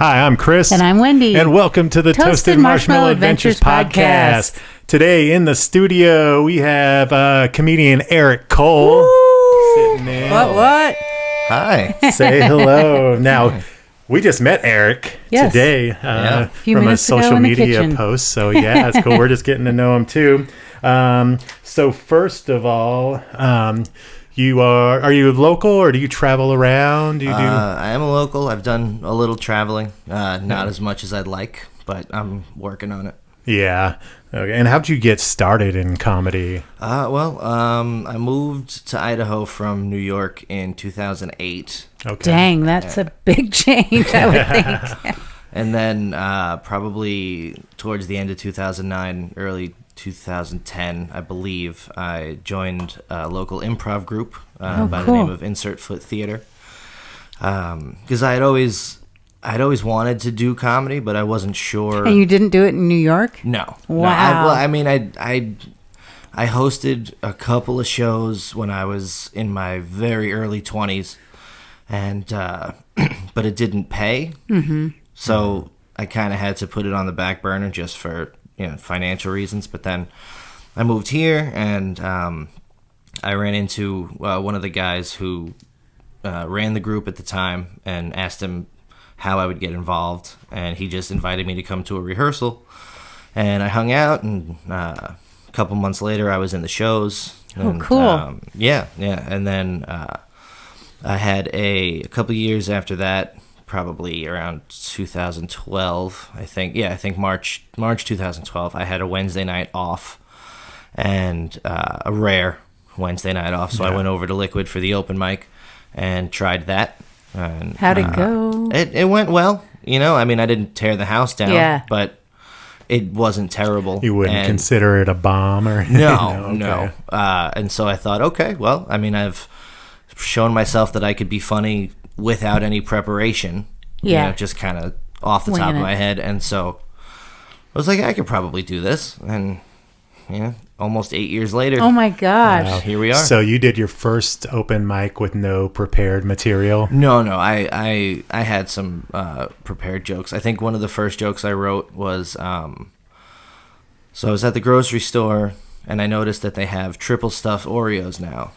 Hi, I'm Chris. And I'm Wendy. And welcome to the Toasted Marshmallow Adventures podcast. Today in the studio, we have comedian Eric Cole. Woo! Sitting in. What? Hi. Say hello. Now, we just met Eric today from a social media post. So, yeah, it's cool. We're just getting to know him, too. So, first of all, are you local or do you travel around? I am a local. I've done a little traveling, not as much as I'd like, but I'm working on it. Yeah. Okay. And how'd you get started in comedy? I moved to Idaho from New York in 2008. Okay. Dang, that's a big change, I would think. And then probably towards the end of 2009, early 2010, I believe, I joined a local improv group by the name of Insert Foot Theater. Because I'd always wanted to do comedy, but I wasn't sure. And you didn't do it in New York? No. Wow. I hosted a couple of shows when I was in my very early 20s, and but it didn't pay. Mm-hmm. So I kind of had to put it on the back burner just for financial reasons. But then I moved here, and I ran into one of the guys who ran the group at the time, and asked him how I would get involved, and he just invited me to come to a rehearsal, and I hung out, and a couple months later I was in the shows. And, cool. Yeah, and then I had a couple years after that, probably around 2012, I think March 2012, I had a Wednesday night off, and a rare Wednesday night off, so I went over to Liquid for the open mic and tried that. And, how'd it go? It went well. I didn't tear the house down, but it wasn't terrible. You wouldn't consider it a bomb or anything? No. And so I thought, okay, well, I've shown myself that I could be funny without any preparation. Just kind of off the top of my head. And so I was like, I could probably do this. And almost 8 years later. Oh my gosh. Here we are. So you did your first open mic with no prepared material? No. I had some prepared jokes. I think one of the first jokes I wrote was, so I was at the grocery store and I noticed that they have triple stuffed Oreos now.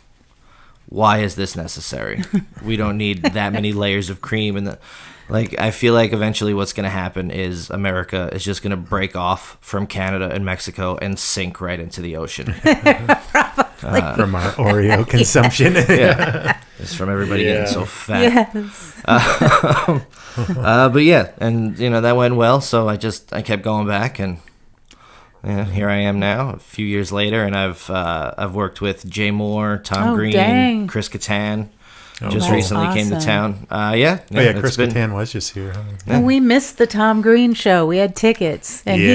Why is this necessary? We don't need that many layers of cream. I feel like eventually what's going to happen is America is just going to break off from Canada and Mexico and sink right into the ocean. From our Oreo consumption. Yeah. It's from everybody getting so fat. Yes. But yeah, and that went well, so I kept going back, and here I am now, a few years later, and I've worked with Jay Moore, Tom Green, dang. Chris Kattan. Just recently came to town. Chris Kattan was just here. And we missed the Tom Green show. We had tickets, and he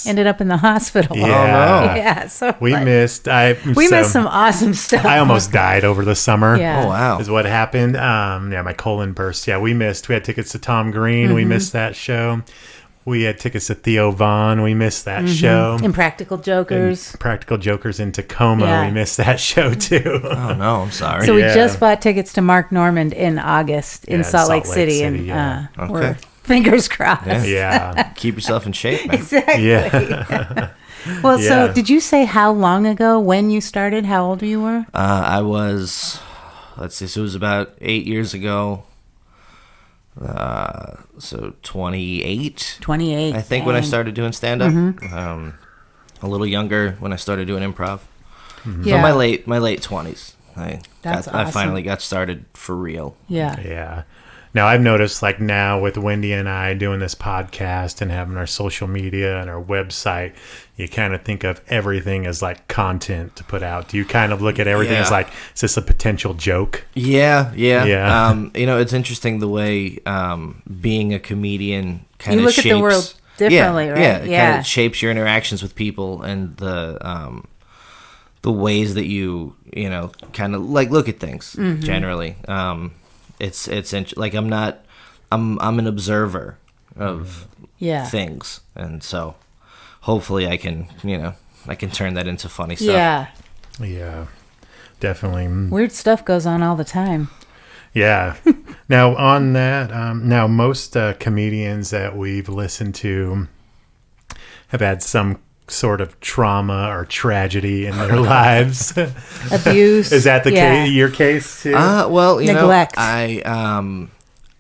ended up in the hospital. Yeah. Oh, no. Yeah. So we missed some awesome stuff. I almost died over the summer. Yeah. Oh, wow. Is what happened. my colon burst. Yeah, we had tickets to Tom Green. Mm-hmm. We missed that show. We had tickets to Theo Vaughn. We missed that show. Impractical Jokers. Practical Jokers in Tacoma. Yeah. We missed that show, too. Oh, no, I'm sorry. So we just bought tickets to Mark Normand in August in Salt Lake City. Yeah. And we're fingers crossed. Yeah. Keep yourself in shape, man. Exactly. Yeah. Well, so did you say how long ago when you started? How old you were? I was, so it was about 8 years ago. So 28. 28. I think when I started doing stand-up. A little younger when I started doing improv. Mm-hmm. Yeah. So my late 20s. That's I awesome. finally got started for real. Yeah. Yeah. Now, I've noticed, now with Wendy and I doing this podcast and having our social media and our website, you kind of think of everything as, content to put out. Do you kind of look at everything as, is this a potential joke? Yeah. Yeah. It's interesting the way being a comedian kind of You look shapes... at the world differently, right? Yeah, it kind of shapes your interactions with people and the ways that you, kind of, look at things, generally. It's I'm an observer of things, and so hopefully I can turn that into funny stuff. Yeah, definitely. Weird stuff goes on all the time. Yeah. Now, on that, now most comedians that we've listened to have had some sort of trauma or tragedy in their lives. Abuse. Is that your case too? Well, neglect. I am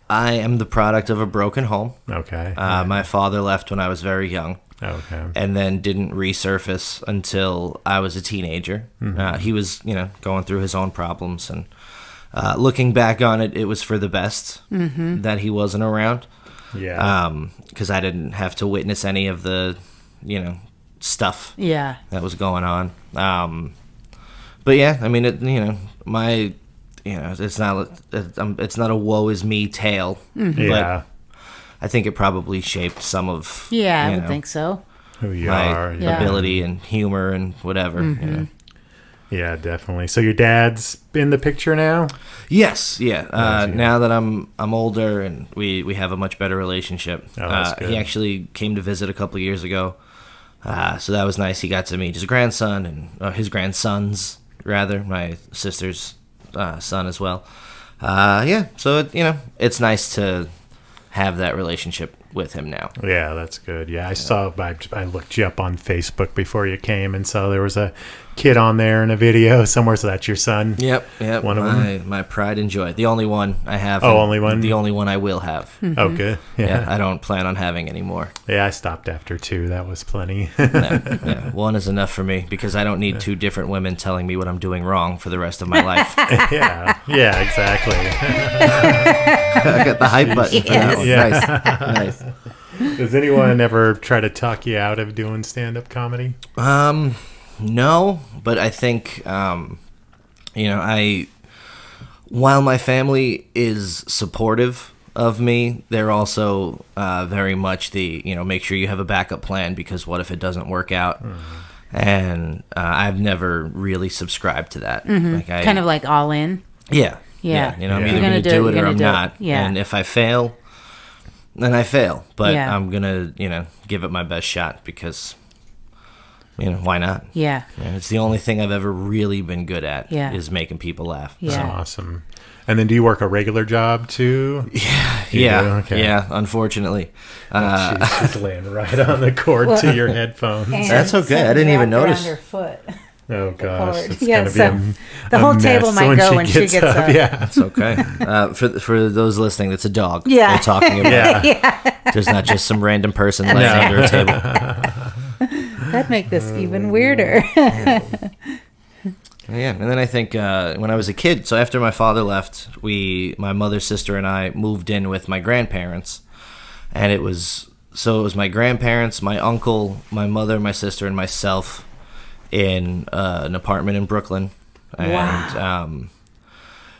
the product of a broken home. Okay. My father left when I was very young. Okay. And then didn't resurface until I was a teenager. Mm-hmm. He was, going through his own problems. And looking back on it, it was for the best that he wasn't around. Yeah. Because I didn't have to witness any of the, stuff that was going on. But yeah, I mean, it's not a woe is me tale. Mm-hmm. But I think it probably shaped some of I would think so. Who you my are. ability and humor and whatever. Mm-hmm. Yeah, definitely. So your dad's in the picture now? Yes, yeah. Now that I'm older and we have a much better relationship. Oh, that's good. He actually came to visit a couple of years ago. So that was nice. He got to meet his grandson and his grandsons, rather, my sister's son as well. So it's nice to have that relationship with him now. Yeah, that's good. Yeah, I looked you up on Facebook before you came and saw there was a kid on there in a video somewhere. So that's your son? Yep. One of them? My pride and joy. The only one I have. Oh, only one? The only one I will have. Oh, good. Yeah. I don't plan on having any more. Yeah, I stopped after 2. That was plenty. One is enough for me because I don't need 2 different women telling me what I'm doing wrong for the rest of my life. Yeah, exactly. I got the hype button for that one. Yeah. Nice. Does anyone ever try to talk you out of doing stand-up comedy? No, but I think, while my family is supportive of me, they're also very much the, make sure you have a backup plan because what if it doesn't work out? Mm-hmm. And I've never really subscribed to that. Mm-hmm. Kind of like all in? Yeah. Yeah. I'm either going to do it or I'm not. Yeah. And if I fail, then I fail. But I'm going to, give it my best shot because... why not? Yeah. It's the only thing I've ever really been good at is making people laugh. Yeah. That's awesome. And then do you work a regular job too? Yeah. Okay. Yeah, unfortunately. She's laying right on the cord to your headphones. That's okay. I didn't even notice. Her foot. Oh gosh, it's yeah, gonna be the whole table might go when she gets up. Yeah, it's okay. For those listening, that's a dog. Yeah, we're talking about. Yeah. There's not just some random person laying under a table. That'd make this even weirder. Yeah, and then I think when I was a kid, so after my father left, my mother, sister, and I moved in with my grandparents, and it was my grandparents, my uncle, my mother, my sister, and myself in an apartment in Brooklyn. And, wow.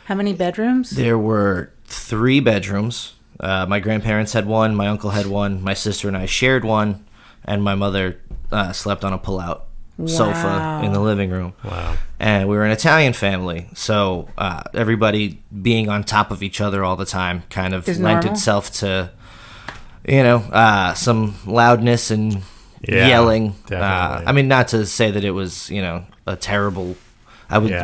How many bedrooms? There were 3 bedrooms. My grandparents had one, my uncle had one, my sister and I shared one, and my mother slept on a pull-out sofa in the living room. Wow. And we were an Italian family, so everybody being on top of each other all the time kind of lent itself to, some loudness and yelling. I mean, not to say that it was, a terrible...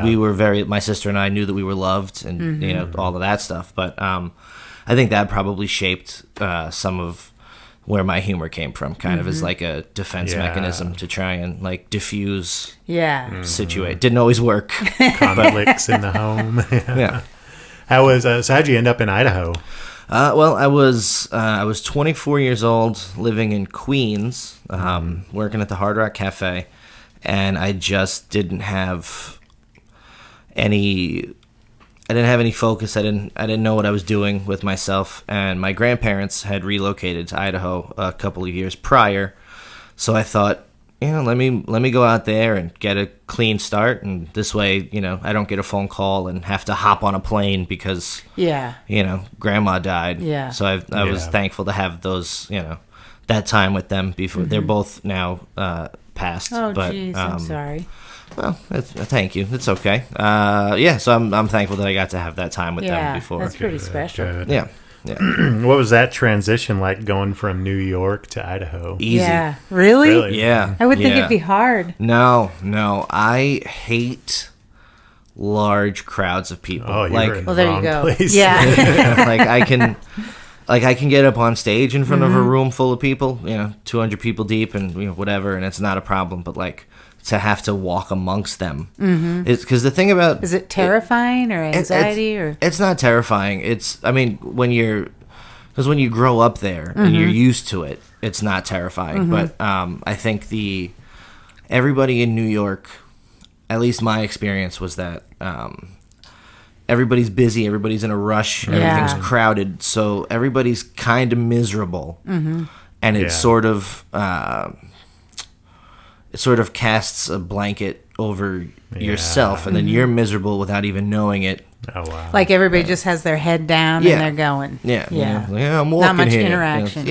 We were my sister and I knew that we were loved and, all of that stuff. But I think that probably shaped some of where my humor came from, kind of as like a defense mechanism to try and like diffuse situate. Didn't always work. Conflicts in the home. Yeah. How'd you end up in Idaho? Well, I was 24 years old, living in Queens, working at the Hard Rock Cafe, and I just didn't have any focus. I didn't know what I was doing with myself, and my grandparents had relocated to Idaho a couple of years prior, so I thought, let me go out there and get a clean start, and this way, I don't get a phone call and have to hop on a plane because grandma died. Yeah. So I was thankful to have those, that time with them before. They're both now passed. Oh, jeez, I'm sorry. Well, thank you. It's okay. So I'm thankful that I got to have that time with them before. That's pretty special. Good. Yeah. What was that transition like going from New York to Idaho? Easy. Yeah. Really? Yeah. I would think it'd be hard. No. I hate large crowds of people. Oh, like, in well, the there wrong you go. place. Yeah. like I can get up on stage in front of a room full of people, 200 people deep, and whatever, and it's not a problem. But like to have to walk amongst them, it's because the thing about is it terrifying or anxiety or it's not terrifying. When you grow up there and you're used to it, it's not terrifying. But I think everybody in New York, at least my experience was that everybody's busy, everybody's in a rush, everything's crowded, so everybody's kind of miserable, and it sort of casts a blanket over yourself, and then you're miserable without even knowing it. Oh wow! Like everybody just has their head down and they're going. I'm walking not much here. interaction.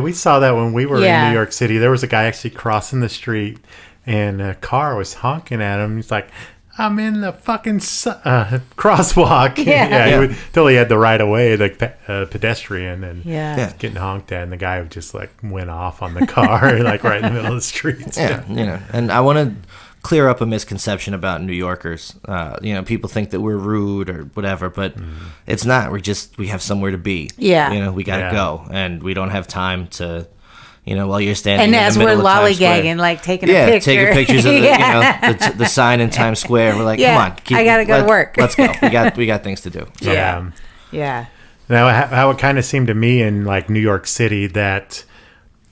We saw that when we were in New York City. There was a guy actually crossing the street, and a car was honking at him. He's like, I'm in the fucking crosswalk. He totally had the right of way, the pedestrian, and getting honked at, and the guy just like went off on the car, like right in the middle of the street. And I want to clear up a misconception about New Yorkers. People think that we're rude or whatever, but it's not. We have somewhere to be. We gotta go, and we don't have time to. While you're standing and in as the middle we're of Times Square. lollygagging, like taking a picture. Taking pictures of the sign in Times Square. We're like, come on, I gotta go to work. Let's go. We got things to do. So. Yeah. Now, how it kind of seemed to me in like New York City that,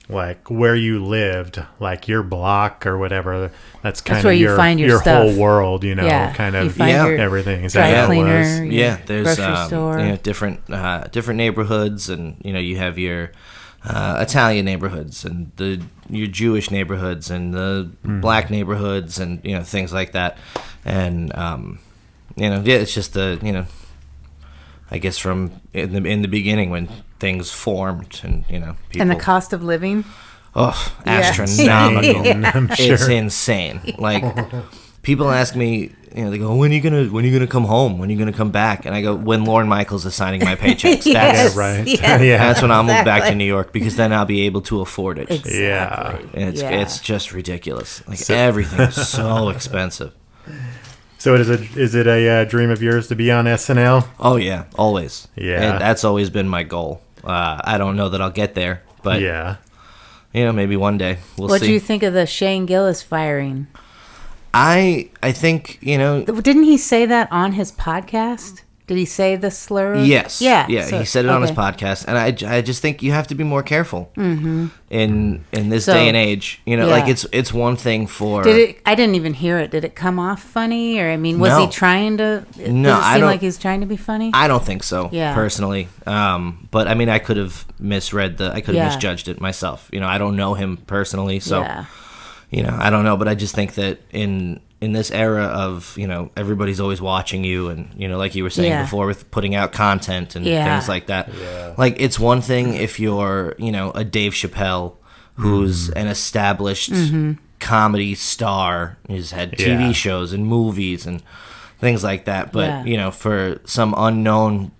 like where you lived, like your block or whatever, that's kind where of you find your whole world, kind of everything. Is dry that cleaner, how it was? There's grocery store. different neighborhoods, and you have your Italian neighborhoods and your Jewish neighborhoods and the black neighborhoods and things like that, and it's just I guess from in the beginning when things formed and people, and the cost of living. Oh, astronomical! I'm sure. It's insane. Like people ask me, they go, when are you gonna come home? When are you gonna come back? And I go, when Lorne Michaels is signing my paychecks. Yes, right. Yes. That's when I'll move back to New York, because then I'll be able to afford it. Exactly. And it's just ridiculous. Like everything is so expensive. So is it a dream of yours to be on SNL? Oh yeah, always. Yeah, and that's always been my goal. I don't know that I'll get there, but maybe one day we'll see. What do you think of the Shane Gillis firing? I think Didn't he say that on his podcast? Did he say the slur? Yes. Yeah. So, he said it on his podcast, and I just think you have to be more careful in this day and age. Like it's one thing for. I didn't even hear it. Did it come off funny, or was he trying to? No, does it seem like he's trying to be funny? I don't think so. Yeah. Personally, but I mean, I could have misjudged it myself. I don't know him personally, so I don't know. But I just think that in this era of everybody's always watching you, and like you were saying before with putting out content and things like that, like it's one thing if you're a Dave Chappelle who's an established comedy star, who's had TV shows and movies and things like that, but for some unknown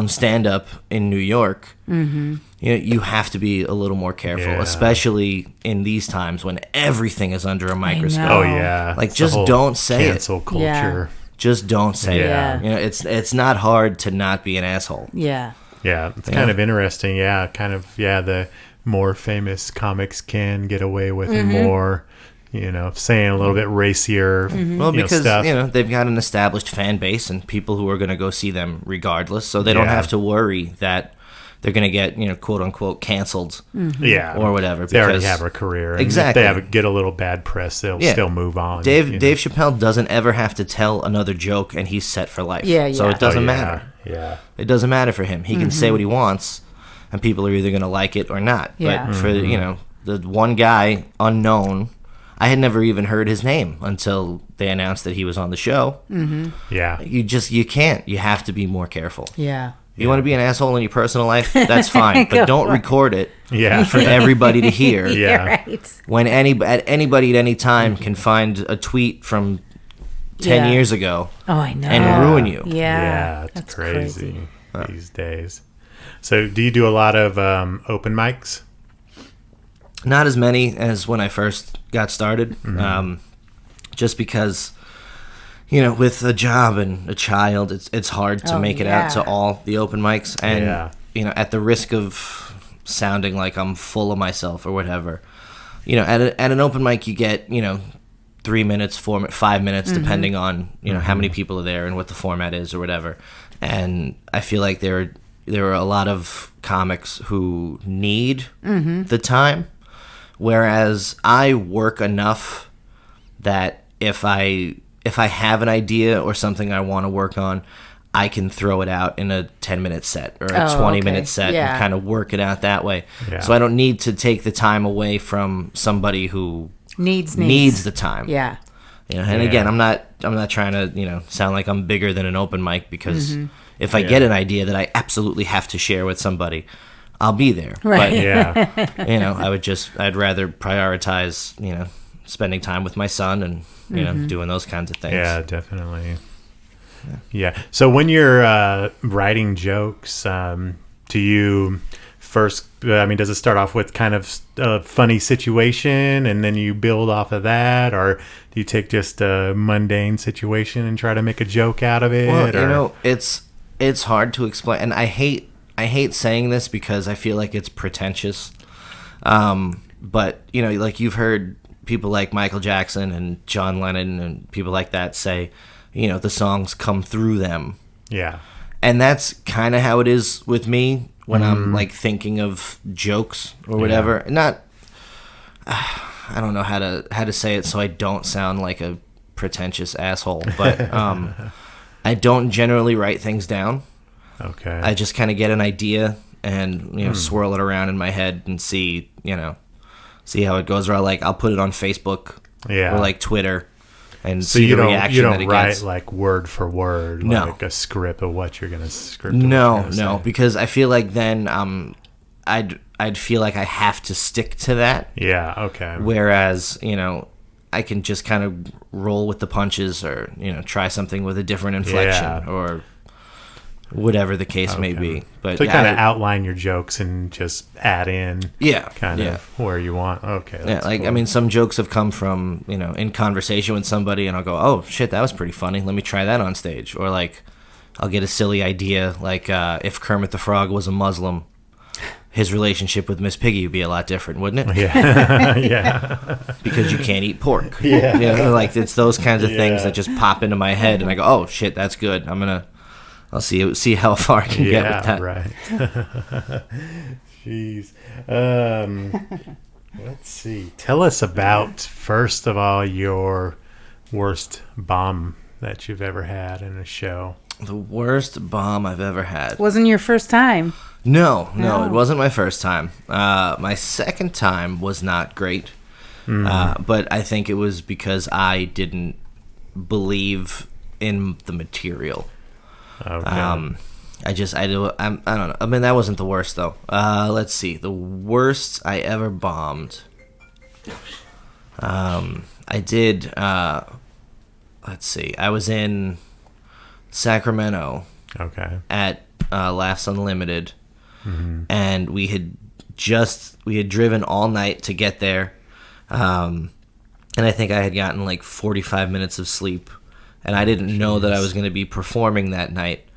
stand-up in New York, you have to be a little more careful, especially in these times when everything is under a microscope. Oh yeah, like just don't say cancel it. Culture. Just don't say it. It's not hard to not be an asshole. Yeah, it's kind of interesting. The more famous comics can get away with more. Saying a little bit racier because stuff. They've got an established fan base and people who are going to go see them regardless, so they don't have to worry that they're going to get quote unquote canceled or whatever. They already have a career. And exactly. If they get a little bad press, they'll still move on. Dave Chappelle doesn't ever have to tell another joke, and he's set for life. So it doesn't matter. It doesn't matter for him. He can say what he wants, and people are either going to like it or not. But for the one guy unknown, I had never even heard his name until they announced that he was on the show. You can't. You have to be more careful. You want to be an asshole in your personal life? That's fine, but don't record it for everybody to hear. Right. When anybody at any time can find a tweet from 10 years ago and ruin you. It's crazy these days. So do you do a lot of open mics? Not as many as when I first got started, just because with a job and a child, it's hard to make it out to all the open mics. And, at the risk of sounding like I'm full of myself or whatever, at an open mic, you get, 3 minutes, 5 minutes, depending on, how many people are there and what the format is or whatever. And I feel like there are a lot of comics who need the time, whereas I work enough that if I have an idea or something I want to work on, I can throw it out in a 10-minute set or a 20-minute set and kind of work it out that way. Yeah. So I don't need to take the time away from somebody who needs the time. Yeah. And again, I'm not trying to, sound like I'm bigger than an open mic, because if I get an idea that I absolutely have to share with somebody, I'll be there. Right. But I'd rather prioritize, spending time with my son and doing those kinds of things. Yeah, definitely. Yeah. So when you're writing jokes, do you first, does it start off with kind of a funny situation and then you build off of that, or do you take just a mundane situation and try to make a joke out of it? Well, it's hard to explain, and I hate saying this because I feel like it's pretentious. But like you've heard people like Michael Jackson and John Lennon and people like that say, the songs come through them. Yeah. And that's kind of how it is with me when I'm like thinking of jokes or whatever. Not, I don't know how to say it so I don't sound like a pretentious asshole, but I don't generally write things down. Okay. I just kind of get an idea and swirl it around in my head and see how it goes. Or I'll put it on Facebook or like Twitter. And so see the reaction that it gets. You don't write like word for word, like a script of what you're going to script. No, because I feel like then I'd feel like I have to stick to that. Yeah, okay. Whereas, I can just kind of roll with the punches or, try something with a different inflection or whatever the case may be. But so you kind of outline your jokes and just add in kind of where you want. Okay. That's cool. Some jokes have come from, in conversation with somebody and I'll go, oh, shit, that was pretty funny. Let me try that on stage. Or I'll get a silly idea like if Kermit the Frog was a Muslim, his relationship with Miss Piggy would be a lot different, wouldn't it? Yeah. Yeah. Because you can't eat pork. Yeah. It's those kinds of things that just pop into my head and I go, oh, shit, that's good. I'll see how far I can get with that. Right. Jeez. Let's see. Tell us about, first of all, your worst bomb that you've ever had in a show. The worst bomb I've ever had. Wasn't your first time? No, it wasn't my first time. My second time was not great. But I think it was because I didn't believe in the material. Okay. I don't know. That wasn't the worst though. Let's see. The worst I ever bombed. I did. Let's see. I was in Sacramento. Okay. At Laughs Unlimited, and we had driven all night to get there, and I think I had gotten like 45 minutes of sleep. And I didn't know that I was going to be performing that night.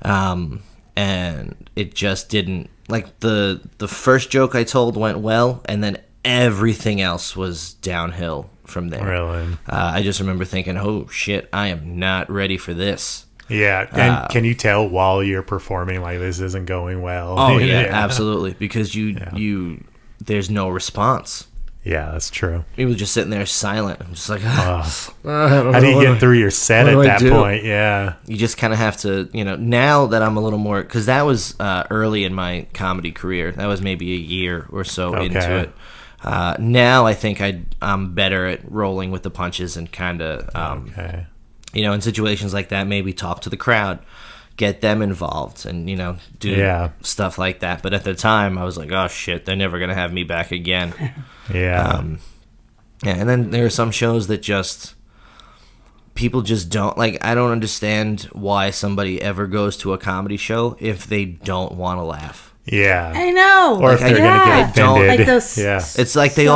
And it just didn't... the first joke I told went well, and then everything else was downhill from there. Really? I just remember thinking, oh, shit, I am not ready for this. Yeah. And can you tell while you're performing, this isn't going well? Oh, yeah, absolutely. Because there's no response. Yeah, that's true. He was just sitting there silent. I'm just like, how do you get through your set at that point? Yeah. You just kind of have to, now that I'm a little more, because that was early in my comedy career. That was maybe a year or so into it. Now I think I'm better at rolling with the punches and kind of, in situations like that, maybe talk to the crowd, get them involved and, do stuff like that. But at the time, I was like, oh, shit, they're never going to have me back again. Yeah. And then there are some shows that people just don't, I don't understand why somebody ever goes to a comedy show if they don't want to laugh. Yeah. I know. Or if they're going to get offended. Like those It's like they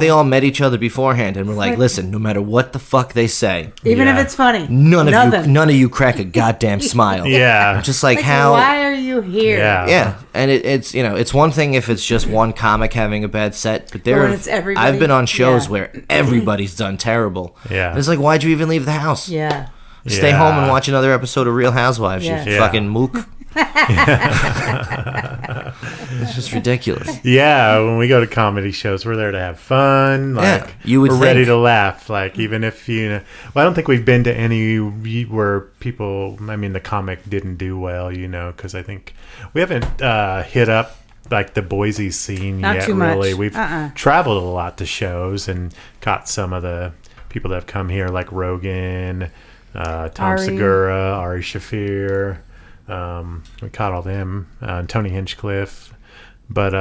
all met each other beforehand and were like, listen, no matter what the fuck they say, even if it's funny, none of you crack a goddamn smile. Yeah. Just like how. Why are you here? Yeah. And it's it's one thing if it's just one comic having a bad set, but I've been on shows where everybody's done terrible. Yeah. And it's like, why'd you even leave the house? Yeah. Stay home and watch another episode of Real Housewives, you fucking mook. It's just ridiculous. Yeah, when we go to comedy shows, we're there to have fun. Like, we're ready to laugh. Like, even if well, I don't think we've been to any where people, the comic didn't do well, because I think we haven't hit up like the Boise scene Not yet. Too really, much. We've traveled a lot to shows and caught some of the people that have come here, like Rogan, Tom Segura, Ari Shaffir. We caught all them, Tony Hinchcliffe, but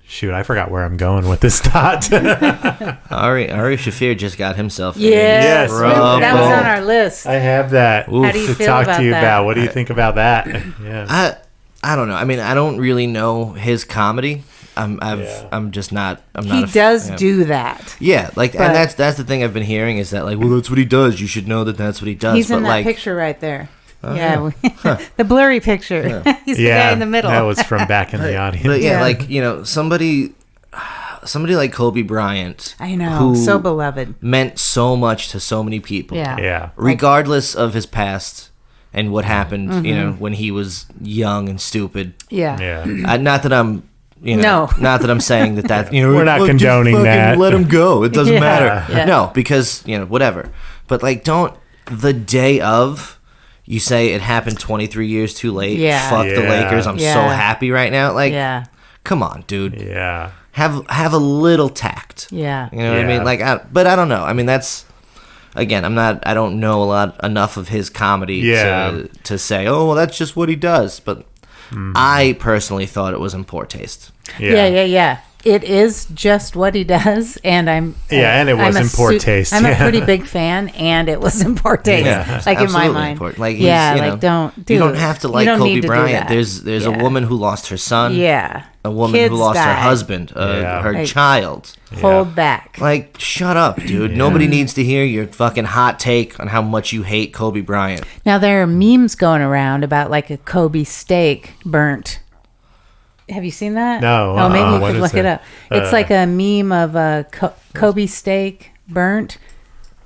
shoot, I forgot where I'm going with this thought. Ari Shaffir just got himself. Yes, that was on our list. I have that. How do you feel talk about to you that? about. What do you think about that? Yeah, I don't know. I don't really know his comedy. I'm just not. He does do that. Yeah, and that's the thing I've been hearing is that well, that's what he does. You should know that that's what he does. He's in that picture right there. The blurry picture. He's the guy in the middle. That was from back in the audience. But somebody like Kobe Bryant. I know, who so beloved, meant so much to so many people. Yeah. Regardless of his past and what happened, when he was young and stupid. Yeah. Not that I'm. No. Not that I'm saying that we're not condoning that. Let him go. It doesn't matter. Yeah. No, because whatever. But don't the day of. You say it happened 23 years too late. Yeah. Fuck the Lakers. I'm so happy right now. Come on, dude. Yeah. Have a little tact. Yeah. You know what I mean? But I don't know. That's again. I don't know enough of his comedy to say. Oh, well, that's just what he does. But I personally thought it was in poor taste. Yeah. It is just what he does, and and it was in poor taste. I'm a pretty big fan, and it was in poor taste. Yeah, in my mind. You don't have to like Kobe Bryant. There's a woman who lost her son. Yeah. A woman who lost her husband, her child. Hold back. Shut up, dude. Nobody needs to hear your fucking hot take on how much you hate Kobe Bryant. Now, there are memes going around about a Kobe steak burnt. Have you seen that? No. Oh, maybe you could look it up. It's like a meme of a Kobe steak burnt.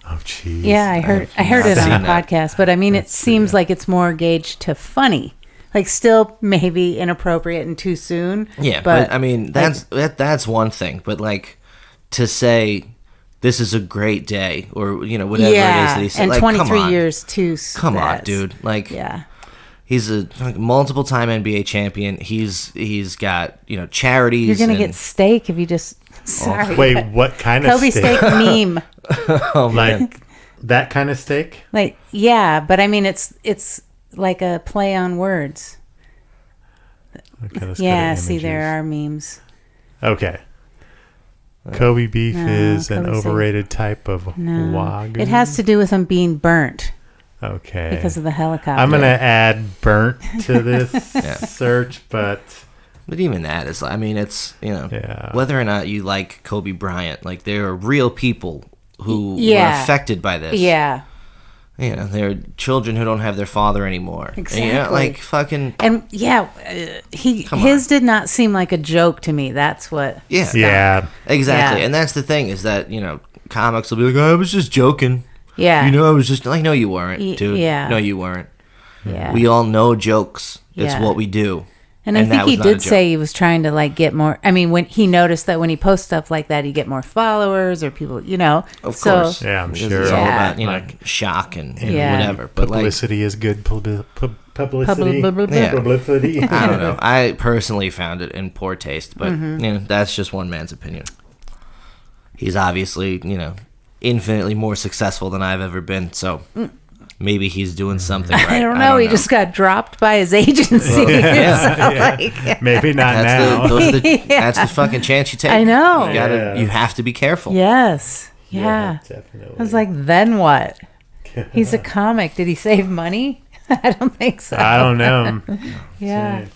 Oh, jeez. Yeah, I heard it on a podcast. But it seems like it's more gauged to funny. Still maybe inappropriate and too soon. Yeah, but that's one thing. But to say this is a great day or whatever it is that he said. And 23 years too. Come on, dude. Yeah. He's a multiple time NBA champion. He's got charities. You're gonna get steak if you just. Sorry. Wait, what kind of Kobe steak meme? That kind of steak? But it's like a play on words. Okay, see, there are memes. Okay. Kobe beef is an overrated type of wagyu. It has to do with them being burnt. Okay. Because of the helicopter. I'm going to add burnt to this search, but even that is, it's, whether or not you like Kobe Bryant, there are real people who were affected by this. Yeah. There are children who don't have their father anymore. Exactly. Fucking. And his did not seem like a joke to me. That's what. Yeah. Yeah. Exactly. Yeah. And that's the thing is that, comics will be like, oh, I was just joking. Yeah. I was just no, you weren't, dude. Yeah. No, you weren't. Yeah. We all know jokes. It's what we do. And I think he did say he was trying to get more. When he noticed that when he posts stuff like that, he get more followers or people, Of course. Yeah, I'm sure. It's all about, shock and whatever. But publicity is good publicity. Publicity. I don't know. I personally found it in poor taste, but that's just one man's opinion. He's obviously, infinitely more successful than I've ever been, so maybe he's doing something right. I don't know. He just got dropped by his agency. Maybe not now. That's the fucking chance you take. I know. You have to be careful. Yes. Yeah. Definitely. I was like, then what? He's a comic. Did he save money? I don't think so. I don't know. Yeah.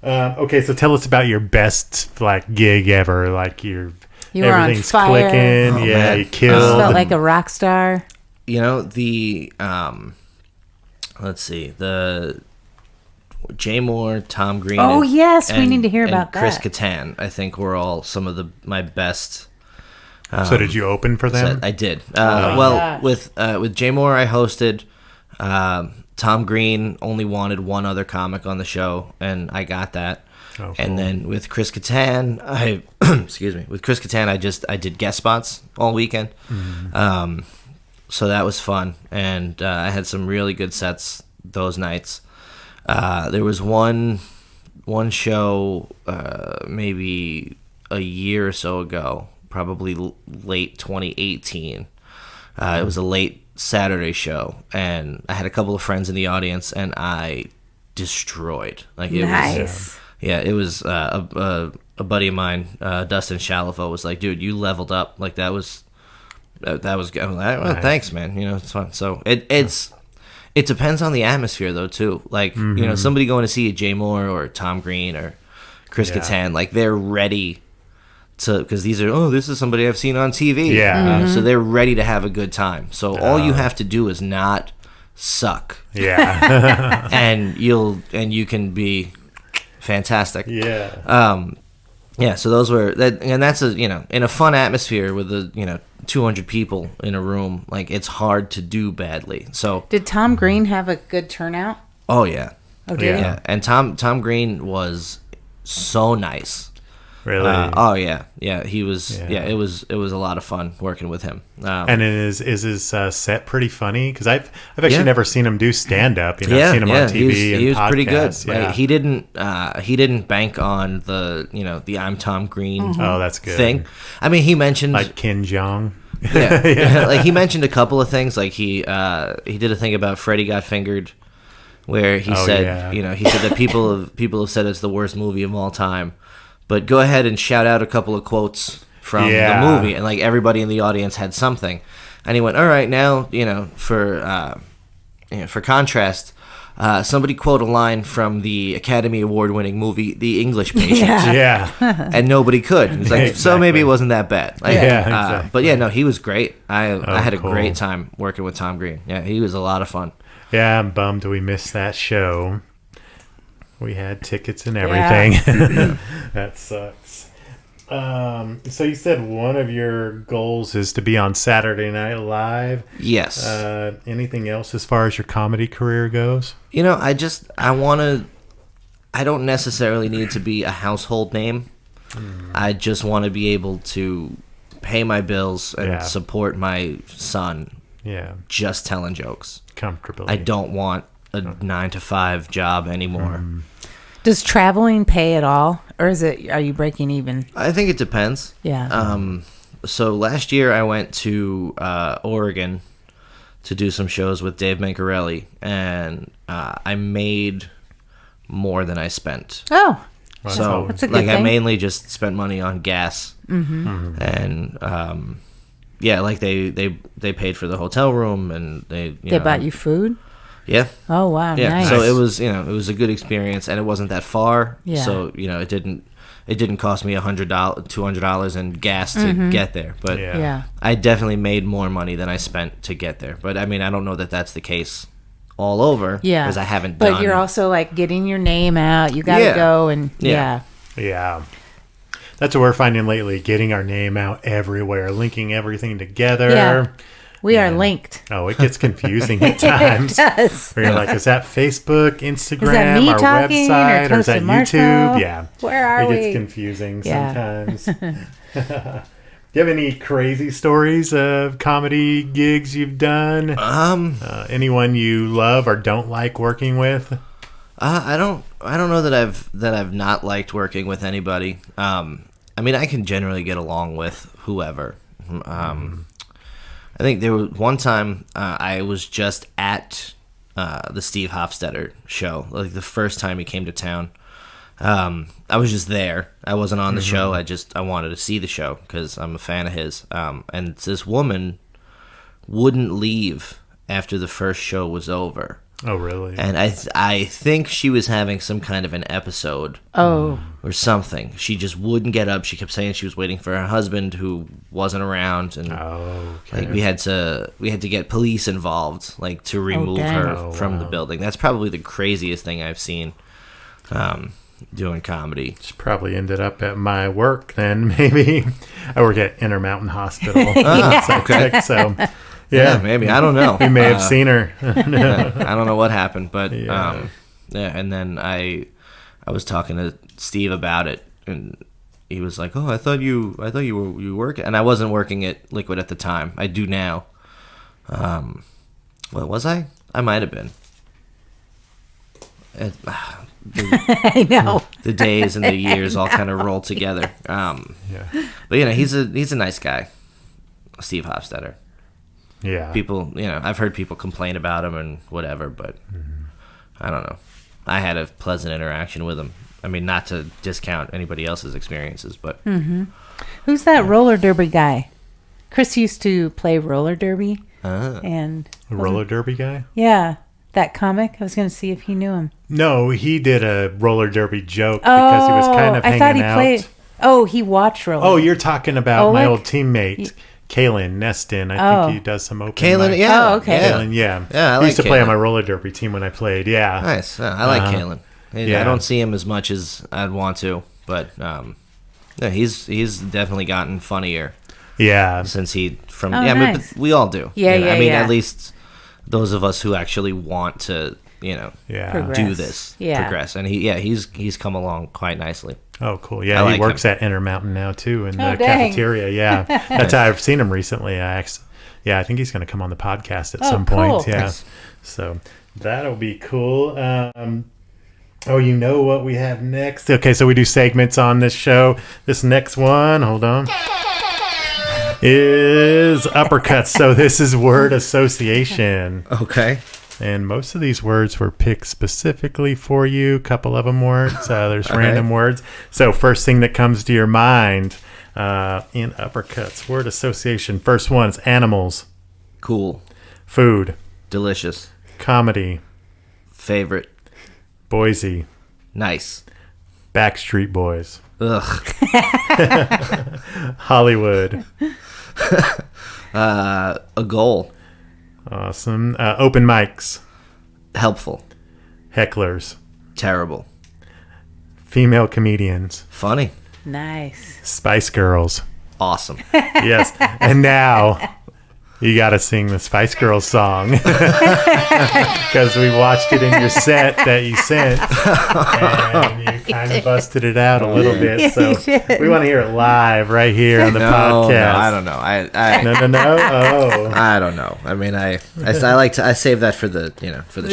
Okay, so tell us about your best gig ever. You were everything's on fire. Clicking. Oh, man. You killed. Felt like a rock star. The let's see, the Jay Moore, Tom Green. Oh yes, we need to hear about Chris that. Kattan. I think were all some of my best. So did you open for them? I did. With Jay Moore, I hosted. Tom Green only wanted one other comic on the show, and I got that. Oh, cool. And then with Chris Kattan, I did guest spots all weekend. Mm-hmm. So that was fun, and I had some really good sets those nights. There was one show maybe a year or so ago, probably late 2018. It was a late Saturday show, and I had a couple of friends in the audience, and I destroyed. Nice. It was a buddy of mine, Dustin Shalifo, was like, "Dude, you leveled up. That was good." I'm like, "Well, thanks, man. It's fun." So it depends on the atmosphere, though, too. Somebody going to see a Jay Moore or Tom Green or Chris Kattan, they're ready. Because this is somebody I've seen on TV. Yeah. So they're ready to have a good time. So all you have to do is not suck. Yeah. and you can be fantastic. Yeah. So those were that, and that's in a fun atmosphere with 200 people in a room. It's hard to do badly. So did Tom Green have a good turnout? Oh yeah. Oh, did he? Yeah. And Tom Green was so nice. Really? He was. Yeah, it was a lot of fun working with him. And is his set pretty funny? Because I've actually never seen him do stand up. I've seen him on TV. He was podcasts. Pretty good. Yeah. He didn't bank on the I'm Tom Green. Mm-hmm. Oh, that's good thing. I mean, he mentioned Ken Jeong. Yeah. He mentioned a couple of things. He did a thing about Freddy Got Fingered, where he said he said that people have said it's the worst movie of all time. But go ahead and shout out a couple of quotes from the movie, and everybody in the audience had something. And he went, "All right, now for contrast, somebody quote a line from the Academy Award-winning movie The English Patient." Yeah. And nobody could. He's like, Exactly. So maybe it wasn't that bad. Exactly. But yeah, no, he was great. I had a great time working with Tom Green. Yeah, he was a lot of fun. Yeah, I'm bummed we missed that show. We had tickets and everything. Yeah. That sucks. So you said one of your goals is to be on Saturday Night Live. Yes. Anything else as far as your comedy career goes? I don't necessarily need to be a household name. I just want to be able to pay my bills and support my son. Yeah. Just telling jokes. Comfortably. I don't want a 9-to-5 job anymore. Does traveling pay at all, or are you breaking even? I think it depends. Yeah. So last year I went to Oregon to do some shows with Dave Mancarelli, and I made more than I spent. Oh, so that's a good thing. I mainly just spent money on gas, and they paid for the hotel room, and they bought you food. Yeah. Oh wow. Yeah. Nice. So it was a good experience, and it wasn't that far. Yeah. So it didn't cost me $100, $200 in gas to get there. But I definitely made more money than I spent to get there. But I mean, I don't know that that's the case all over. Yeah. Because I haven't. But you're also getting your name out. You got to go and Yeah. That's what we're finding lately. Getting our name out everywhere, linking everything together. Yeah. We are linked. Oh, it gets confusing at times. It does. Where you're like, is that Facebook, Instagram, is that me our talking, website, or is that Marshmallow? YouTube? Yeah. Where are we? It gets confusing sometimes. Do you have any crazy stories of comedy gigs you've done? Anyone you love or don't like working with? I don't know that I've not liked working with anybody. I mean, I can generally get along with whoever. I think there was one time I was just at the Steve Hofstetter show, the first time he came to town. I was just there. I wasn't on the show. I wanted to see the show because I'm a fan of his. And this woman wouldn't leave after the first show was over. Oh, really? And I think she was having some kind of an episode. Oh. Or something. She just wouldn't get up. She kept saying she was waiting for her husband who wasn't around, and like we had to get police involved, like to remove her from the building. That's probably the craziest thing I've seen doing comedy. She probably ended up at my work then, maybe. I work at Intermountain Hospital. Okay. So yeah, maybe. I don't know. We may have seen her. I don't know what happened, but and then I was talking to Steve about it, and he was like, "Oh, I thought you were working," and I wasn't working at Liquid at the time. I do now. What was I? I might have been. I know. The days and the years all kind of roll together. But he's a nice guy, Steve Hofstetter. Yeah. People, I've heard people complain about him and whatever, but I don't know. I had a pleasant interaction with him. I mean, not to discount anybody else's experiences, but... Who's that roller derby guy? Chris used to play roller derby. And roller derby guy? Yeah. That comic? I was going to see if he knew him. No, he did a roller derby joke because he was kind of hanging out. Played... Oh, he watched roller. Oh, you're talking about my old teammate, Kalen Neston. I think he does some open Kalen, yeah. Oh, okay. Kalen, yeah. Yeah, I like he used to Kalen. play on my roller derby team when I played, yeah. Nice. I like Kalen. I don't see him as much as I'd want to, but he's definitely gotten funnier. Yeah. Since nice. but we all do. Yeah, I mean, at least those of us who actually want to, do this, progress. And he's come along quite nicely. Oh, cool. Yeah, he works at Intermountain now, too, in the cafeteria. Yeah. That's how I've seen him recently. I think he's going to come on the podcast at some point. Cool. Yeah. Nice. So that'll be cool. You know what we have next? Okay, so we do segments on this show. This next one, hold on, is Uppercuts. So this is word association. Okay. And most of these words were picked specifically for you. A couple of them weren't. There's random words. So first thing that comes to your mind in Uppercuts, word association. First one is animals. Cool. Food. Delicious. Comedy. Favorite. Boise. Nice. Backstreet Boys. Ugh. Hollywood. A goal. Awesome. Open mics. Helpful. Hecklers. Terrible. Female comedians. Funny. Nice. Spice Girls. Awesome. Yes. And now you got to sing the Spice Girls song because we watched it in your set that you sent and you kind of busted it out a little bit. So we want to hear it live right here on the podcast. No, I don't know. No. Oh, I don't know. I mean, I save that for the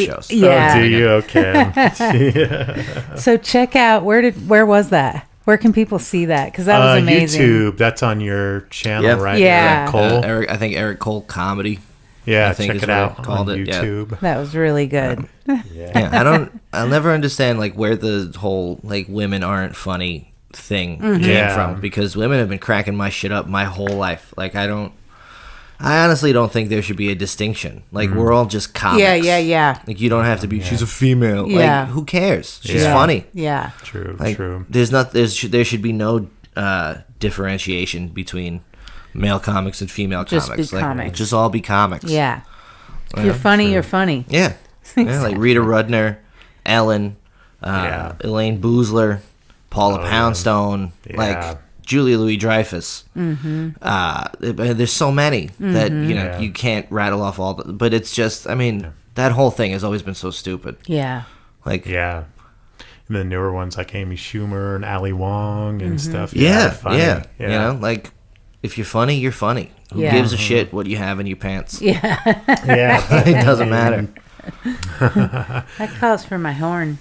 shows. Yeah. Oh, do you? Okay. Yeah. So check out where was that? Where can people see that? Because that was amazing. YouTube. That's on your channel, right? Yeah. Eric Cole. I think Eric Cole Comedy. Yeah, check it out on YouTube. Yeah. That was really good. I'll never understand like where the whole like women aren't funny thing came from, because women have been cracking my shit up my whole life. Like I honestly don't think there should be a distinction. Like we're all just comics. Yeah. Like you don't have to be. She's a female. Yeah. Like who cares? She's funny. Yeah. True. Like, true. There should be no differentiation between male comics and female Just comics. be Like comics. just all be comics. Yeah. If you're funny, you're funny. Yeah. Like Rita Rudner, Ellen, Elaine Boozler, Paula Poundstone, like Julia Louis-Dreyfus. There's so many that you can't rattle off all. But it's just, I mean, that whole thing has always been so stupid. Yeah. Like and the newer ones like Amy Schumer and Ali Wong and stuff. Yeah. Funny. You know, like if you're funny, you're funny. Who gives a shit what you have in your pants? Yeah. It doesn't matter. That calls for my horn.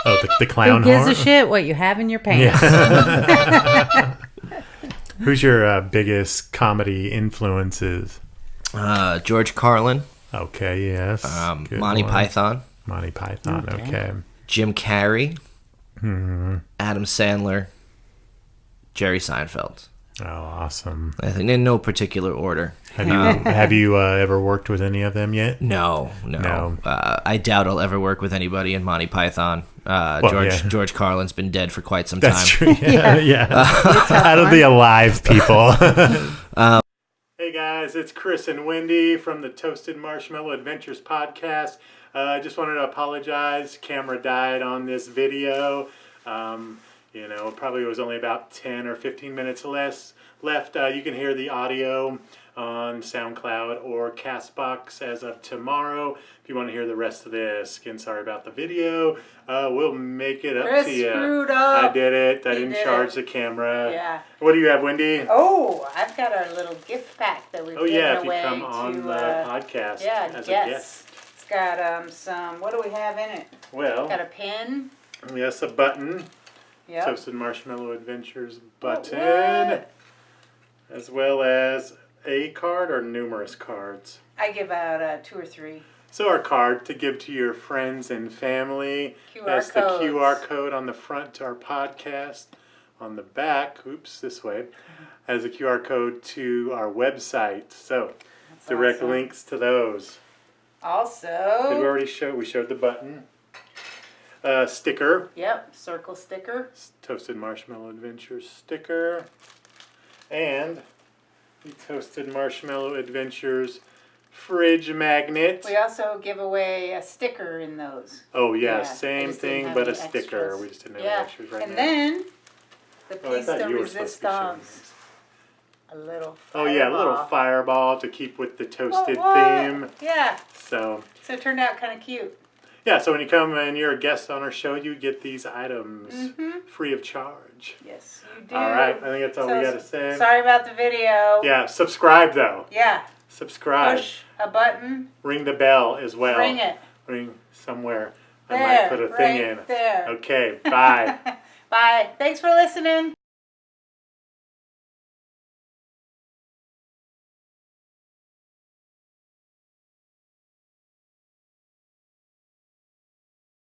Oh, the clown Who gives horn? a shit what you have in your pants? Yeah. Who's your biggest comedy influences? George Carlin. Okay, yes. Monty Python. Monty Python, okay. Jim Carrey. Adam Sandler. Jerry Seinfeld. Oh, awesome. I think in no particular order. Have you ever worked with any of them yet? No. I doubt I'll ever work with anybody in Monty Python. George Carlin's been dead for quite some time. That's true. Yeah. Out of the alive people. Hey guys, it's Chris and Wendy from the Toasted Marshmallow Adventures podcast. I just wanted to apologize. Camera died on this video. Probably was only about 10 or 15 minutes left. You can hear the audio on SoundCloud or CastBox as of tomorrow. If you want to hear the rest of this, again, sorry about the video. We'll make it up Chris to you. Screwed up. I did it. I didn't charge the camera. Yeah. What do you have, Wendy? Oh, I've got our little gift pack that we've given away if you come on the podcast as a guest. It's got some. What do we have in it? Well, got a pin. Yes, a button. Yep. Toasted Marshmallow Adventures button. As well as a card or numerous cards. I give out 2 or 3. So our card to give to your friends and family. That's the QR code on the front to our podcast. On the back, this way, has a QR code to our website. So that's direct awesome. links to those. Also, Did we already show? We showed the button. Sticker. Yep, circle sticker. Toasted Marshmallow Adventures sticker. And the Toasted Marshmallow Adventures fridge magnet. We also give away a sticker in those. Oh, yeah, same thing, but a sticker. Extras. We just didn't have any extras right now. And then the piece de resistance. A little fireball. Oh, yeah, a little fireball to keep with the toasted theme. Yeah. So it turned out kind of cute. Yeah, so when you come and you're a guest on our show, you get these items free of charge. Yes, you do. All right, I think that's all we got to say. Sorry about the video. Yeah, subscribe though. Yeah. Subscribe. Push a button. Ring the bell as well. Ring it. Ring somewhere. There, I might put a thing in. There. Okay, bye. Bye. Thanks for listening.